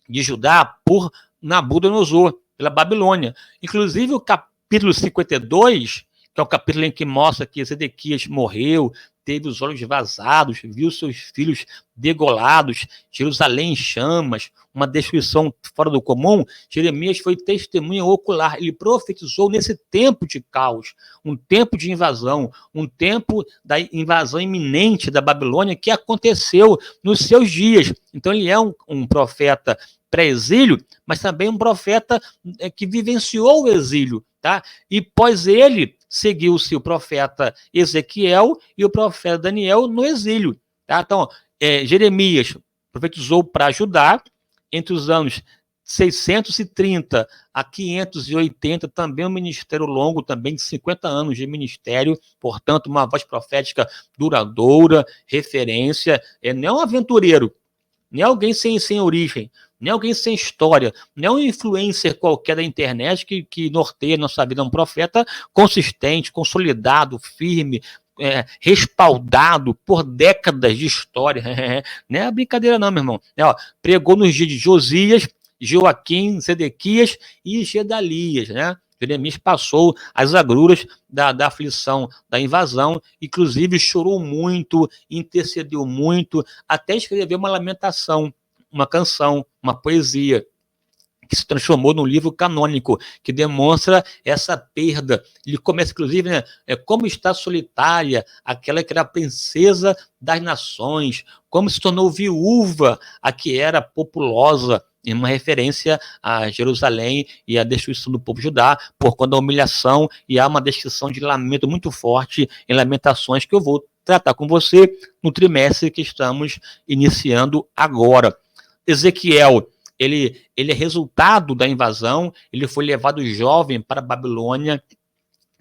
de Judá por Nabucodonosor, pela Babilônia. Inclusive, o capítulo 52, que é o capítulo em que mostra que Zedequias morreu, teve os olhos vazados, viu seus filhos degolados, Jerusalém em chamas, uma destruição fora do comum. Jeremias foi testemunha ocular, ele profetizou nesse tempo de caos, um tempo de invasão, um tempo da invasão iminente da Babilônia que aconteceu nos seus dias. Então ele é um profeta pré-exílio, mas também um profeta que vivenciou o exílio, tá? E pós ele, seguiu-se o profeta Ezequiel e o profeta Daniel no exílio, tá? Então, Jeremias profetizou para Judá entre os anos 630 a 580, também um ministério longo, também de 50 anos de ministério, portanto, uma voz profética duradoura, referência, não é um aventureiro, nem alguém sem origem, nem alguém sem história, nem um influencer qualquer da internet que norteia a nossa vida, um profeta consistente, consolidado, firme, respaldado por décadas de história. Não é brincadeira não, meu irmão. Pregou nos dias de Josias, Joaquim, Zedequias e Gedalias, né? Jeremias passou as agruras da aflição, da invasão, inclusive chorou muito, intercedeu muito, até escreveu uma lamentação, uma canção, uma poesia, que se transformou num livro canônico, que demonstra essa perda. Ele começa, inclusive, né, como está solitária aquela que era a princesa das nações, como se tornou viúva a que era populosa, em uma referência a Jerusalém e a destruição do povo de Judá, por conta da humilhação, e há uma descrição de lamento muito forte em Lamentações, que eu vou tratar com você no trimestre que estamos iniciando agora. Ezequiel, ele é resultado da invasão, ele foi levado jovem para a Babilônia,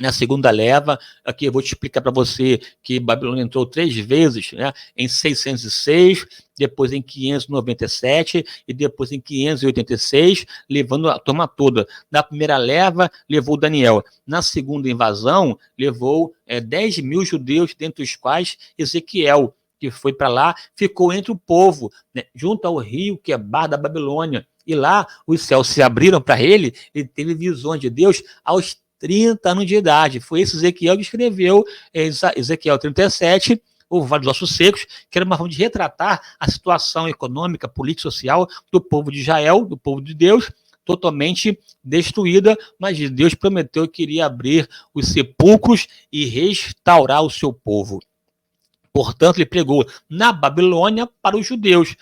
na segunda leva. Aqui eu vou te explicar para você que Babilônia entrou 3 vezes, né? Em 606, depois em 597 e depois em 586, levando a turma toda. Na primeira leva, levou Daniel. Na segunda invasão, levou 10 mil judeus, dentre os quais Ezequiel, que foi para lá, ficou entre o povo, né, junto ao rio Quebar da Babilônia. E lá os céus se abriram para ele, ele teve visões de Deus aos 30 anos de idade. Foi esse Ezequiel que escreveu Ezequiel 37, o Vale dos Ossos Secos, que era uma forma de retratar a situação econômica, política e social do povo de Israel, do povo de Deus, totalmente destruída, mas Deus prometeu que iria abrir os sepulcros e restaurar o seu povo. Portanto, ele pregou na Babilônia para os judeus,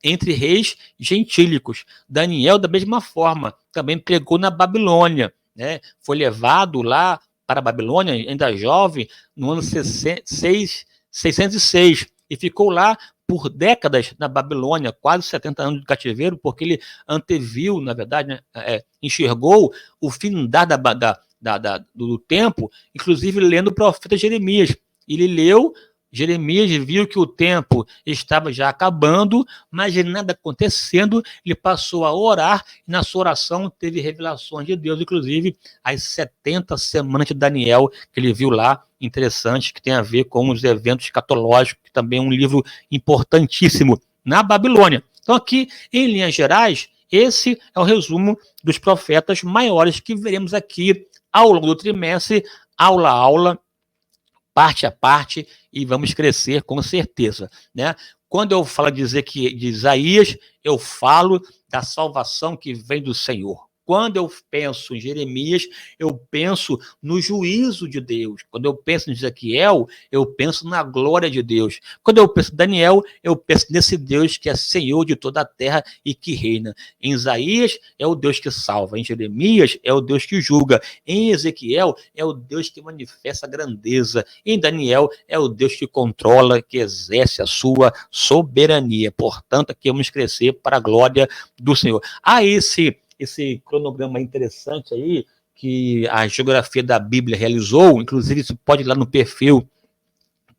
entre reis gentílicos. Daniel, da mesma forma, também pregou na Babilônia, né? Foi levado lá para a Babilônia, ainda jovem, no ano 606, e ficou lá por décadas na Babilônia, quase 70 anos de cativeiro, porque ele anteviu, na verdade, né, enxergou o findar do tempo, inclusive lendo o profeta Jeremias. Ele leu Jeremias, viu que o tempo estava já acabando, mas nada acontecendo, ele passou a orar, e na sua oração teve revelações de Deus, inclusive as 70 semanas de Daniel, que ele viu lá, interessante, que tem a ver com os eventos escatológicos, que também é um livro importantíssimo na Babilônia. Então aqui, em linhas gerais, esse é o resumo dos profetas maiores que veremos aqui ao longo do trimestre, aula a aula, parte a parte, e vamos crescer com certeza, né? Quando eu falo de Isaías, eu falo da salvação que vem do Senhor. quando eu penso em Jeremias, eu penso no juízo de Deus. Quando eu penso em Ezequiel, eu penso na glória de Deus. Quando eu penso em Daniel, eu penso nesse Deus que é Senhor de toda a terra e que reina. Em Isaías, é o Deus que salva. Em Jeremias, é o Deus que julga. Em Ezequiel, é o Deus que manifesta a grandeza. Em Daniel, é o Deus que controla, que exerce a sua soberania. Portanto, aqui vamos crescer para a glória do Senhor. Há esse cronograma interessante aí, que a Geografia da Bíblia realizou, inclusive você pode ir lá no perfil,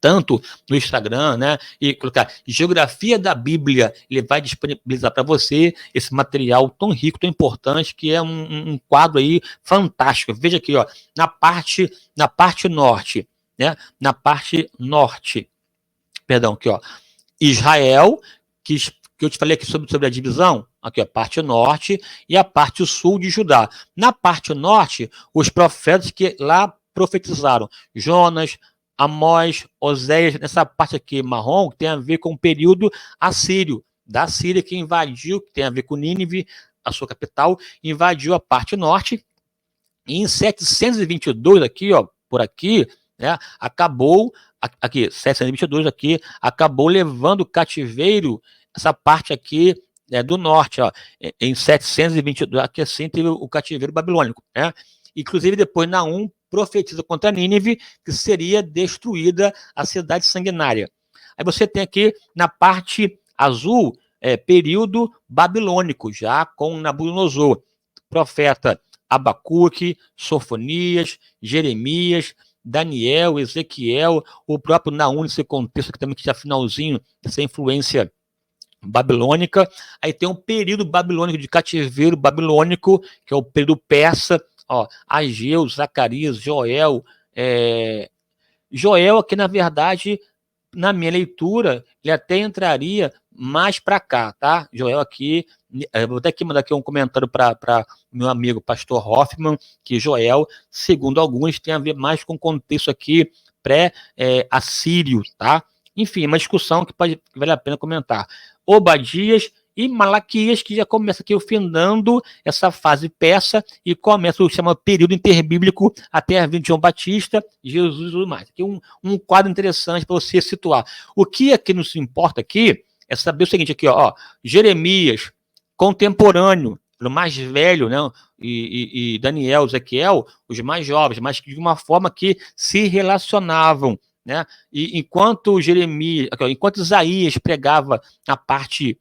tanto no Instagram, né, e colocar Geografia da Bíblia, ele vai disponibilizar para você esse material tão rico, tão importante, que é um quadro aí fantástico. Veja aqui, ó, na parte norte, né, na parte norte, perdão, aqui, ó, Israel, que eu te falei aqui sobre a divisão, aqui a parte norte e a parte sul de Judá. Na parte norte, os profetas que lá profetizaram, Jonas, Amós, Oséias, nessa parte aqui marrom, que tem a ver com o período assírio, da Síria que invadiu, que tem a ver com Nínive, a sua capital, invadiu a parte norte, e em 722 aqui, ó, por aqui, né, acabou, aqui, 722 aqui, acabou levando o cativeiro, essa parte aqui do norte, ó, em 722, aqui assim teve o cativeiro babilônico, né? Inclusive depois Naum profetiza contra Nínive que seria destruída a cidade sanguinária. Aí você tem aqui na parte azul, período babilônico, já com Nabucodonosor, profeta Abacuque, Sofonias, Jeremias, Daniel, Ezequiel, o próprio Naum nesse contexto que também que já finalzinho dessa influência babilônica. Aí tem um período babilônico de cativeiro babilônico, que é o período persa, ó, Ageu, Zacarias, Joel, Joel aqui na verdade, na minha leitura, ele até entraria mais para cá, tá? Joel aqui, vou até aqui mandar aqui um comentário para meu amigo pastor Hoffman, que Joel, segundo alguns, tem a ver mais com o contexto aqui pré-assírio, tá? Enfim, uma discussão que vale a pena comentar. Obadias e Malaquias, que já começa aqui findando essa fase persa e começa o chamado período interbíblico até a vinda de João Batista, Jesus e tudo mais. Aqui um quadro interessante para você situar. O que aqui nos importa aqui é saber o seguinte aqui, ó, Jeremias, contemporâneo, o mais velho, né, e Daniel, Ezequiel, os mais jovens, mas de uma forma que se relacionavam, né? E enquanto Isaías pregava na parte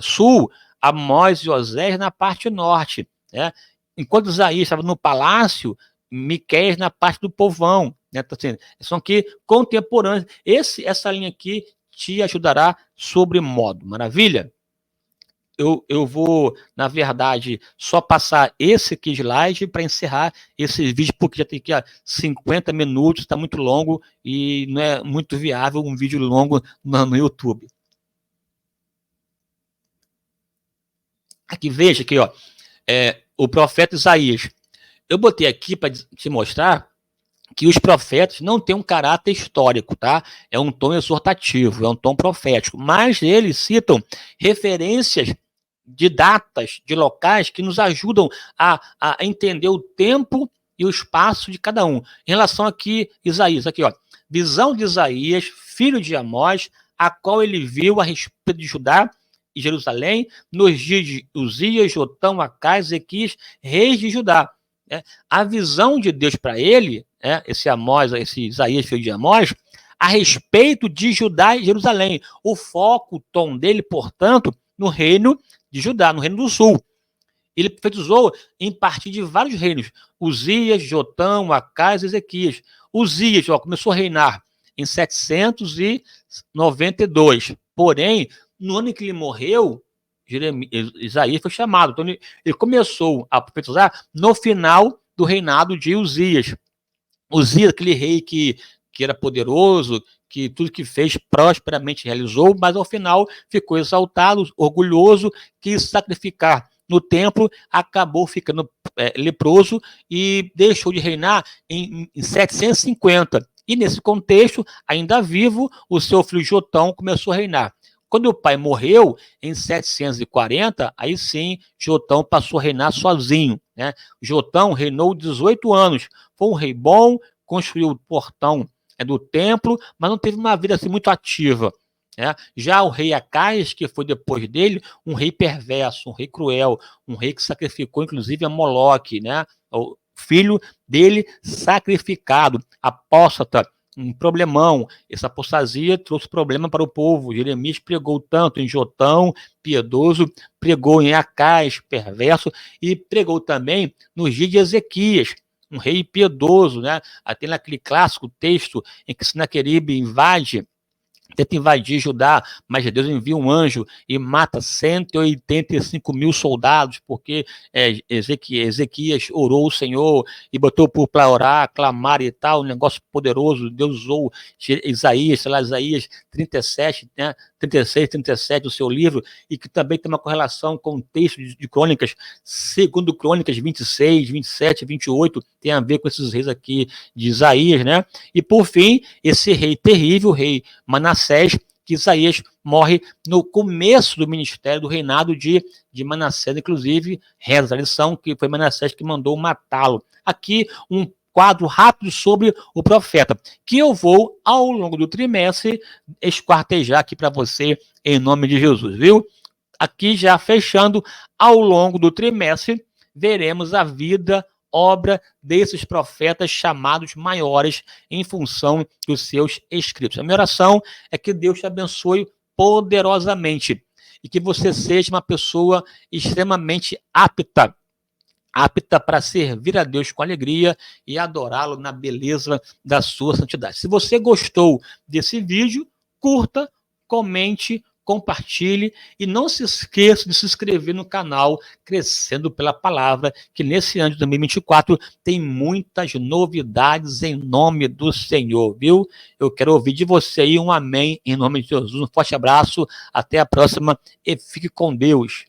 sul, Amós e Oséias na parte norte, né? Enquanto Isaías estava no palácio, Miqueias na parte do povão, né? Então, assim, são aqui contemporâneos. Essa linha aqui te ajudará sobremodo. Maravilha? Eu vou, na verdade, só passar esse aqui slide para encerrar esse vídeo, porque já tem aqui 50 minutos, está muito longo e não é muito viável um vídeo longo no YouTube. Aqui, veja aqui, ó, o profeta Isaías. Eu botei aqui para te mostrar que os profetas não têm um caráter histórico, tá? É um tom exortativo, é um tom profético, mas eles citam referências de datas, de locais que nos ajudam a entender o tempo e o espaço de cada um. Em relação aqui, Isaías, aqui, ó, visão de Isaías, filho de Amós, a qual ele viu a respeito de Judá e Jerusalém, nos dias de Uzias, Jotão, Acais, Ezequias, reis de Judá. A visão de Deus para ele, esse Isaías, filho de Amós, a respeito de Judá e Jerusalém. O foco, o tom dele, portanto, no reino de Judá, no reino do sul. Ele profetizou em partir de vários reinos. Uzias, Jotão, Acais, Ezequias. Uzias começou a reinar em 792. Porém, no ano em que ele morreu, Isaías foi chamado. Então, ele começou a profetizar no final do reinado de Uzias. Uzias, aquele rei que era poderoso, que tudo que fez prosperamente realizou, mas ao final ficou exaltado, orgulhoso, quis sacrificar no templo, acabou ficando leproso e deixou de reinar em 750. E nesse contexto, ainda vivo, o seu filho Jotão começou a reinar. Quando o pai morreu, em 740, aí sim, Jotão passou a reinar sozinho, né? Jotão reinou 18 anos, foi um rei bom, construiu o portão do templo, mas não teve uma vida assim muito ativa. Né? Já o rei Acaias, que foi depois dele, um rei perverso, um rei cruel, um rei que sacrificou inclusive a Moloque, né? O filho dele sacrificado, apóstata, um problemão. Essa apostasia trouxe problema para o povo. Jeremias pregou tanto em Jotão, piedoso, pregou em Acais, perverso, e pregou também nos dias de Ezequias, um rei piedoso, né? Até naquele clássico texto em que Senaqueribe tenta invadir Judá, mas Deus envia um anjo e mata 185 mil soldados, porque Ezequias orou o Senhor e botou para orar, clamar e tal, um negócio poderoso. Deus usou Isaías, sei lá, Isaías 37, né, 36, 37, o seu livro, e que também tem uma correlação com o texto de Crônicas, segundo Crônicas 26, 27, 28, tem a ver com esses reis aqui de Isaías, né? E por fim, esse rei terrível, o rei Manassés, que Isaías morre no começo do ministério, do reinado de Manassés, inclusive reza a lição que foi Manassés que mandou matá-lo. Aqui um quadro rápido sobre o profeta, que eu vou, ao longo do trimestre, esquartejar aqui para você, em nome de Jesus, viu? Aqui já fechando, ao longo do trimestre, veremos a vida, obra desses profetas chamados maiores em função dos seus escritos. A minha oração é que Deus te abençoe poderosamente e que você seja uma pessoa extremamente apta para servir a Deus com alegria e adorá-lo na beleza da sua santidade. Se você gostou desse vídeo, curta, comente, compartilhe e não se esqueça de se inscrever no canal Crescendo pela Palavra, que nesse ano de 2024 tem muitas novidades em nome do Senhor, viu? Eu quero ouvir de você aí um amém em nome de Jesus. Um forte abraço, até a próxima e fique com Deus.